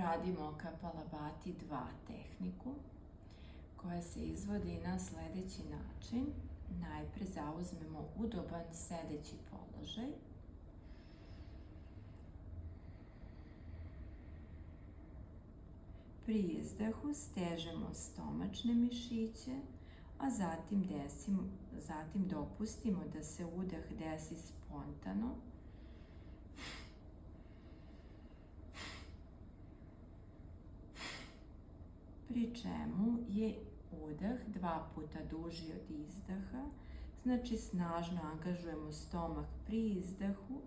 radimo Kapalabhati 2 tehniku koja se izvodi na sledeći način. Najpre zauzmemo udoban sedeći položaj. Pri izdahu stežemo stomačne mišiće, a zatim dopustimo da se udah desi spontano. Pri čemu je udah 2 puta duži od izdaha, znači snažno angažujemo stomak pri izdahu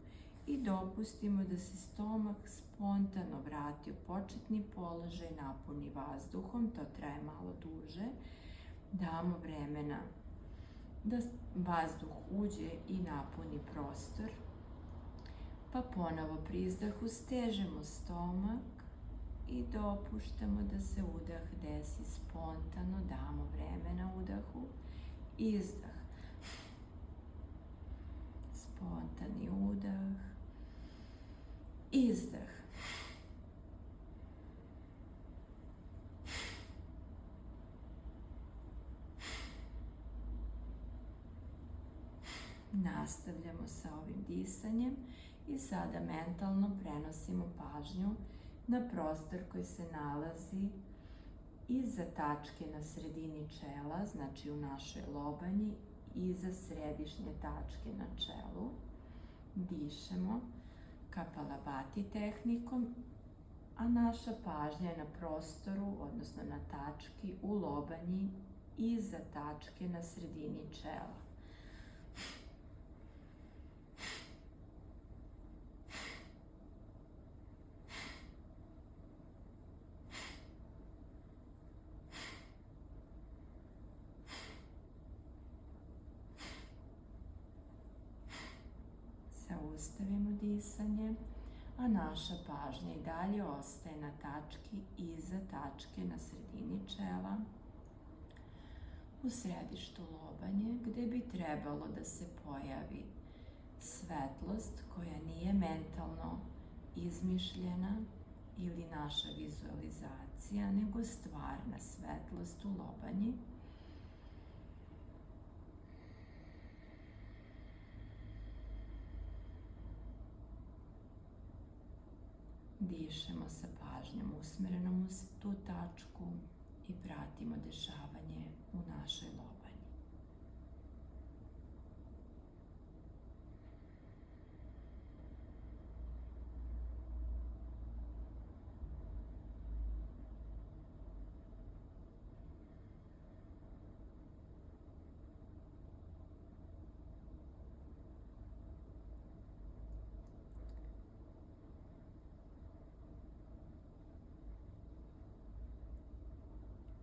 i dopustimo da se stomak spontano vrati u početni položaj, napuni vazduhom, to traje malo duže. Damo vremena da vazduh uđe i napuni prostor, pa ponovo pri izdahu stežemo stomak i dopuštamo da se udah desi spontano, damo vremena udahu, izdah, spontani udah, izdah. Nastavljamo sa ovim disanjem i sada mentalno prenosimo pažnju na prostor koji se nalazi iza tačke na sredini čela, znači u našoj lobanji, iza središnje tačke na čelu. Dišemo Kapalabhati tehnikom, a naša pažnja je na prostoru, odnosno na tački u lobanji iza tačke na sredini čela. Zaustavimo disanje, a naša pažnja i dalje ostaje na tački iza tačke na sredini čela, u središtu lobanje, gde bi trebalo da se pojavi svetlost koja nije mentalno izmišljena ili naša vizualizacija, nego stvarna svetlost u lobanji. Dišemo sa pažnjom usmerenom uz tu tačku i pratimo dešavanje u našoj lobanji.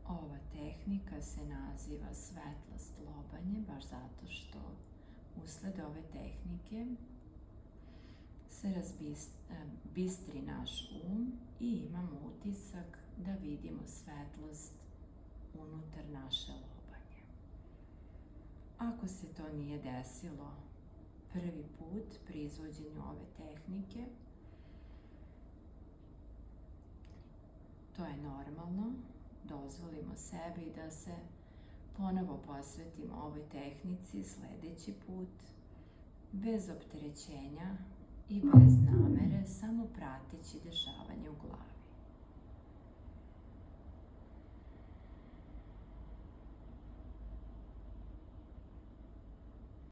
Ova tehnika se naziva svetlost lobanje, baš zato što usled ove tehnike se bistri naš i imamo utisak da vidimo svetlost unutar naše lobanje. Ako se to nije desilo prvi put pri izvođenju ove tehnike, to je normalno. Dozvolimo sebi da se ponovo posvetimo ovoj tehnici sledeći put, bez opterećenja i bez namere, samo prateći dešavanje u glavi.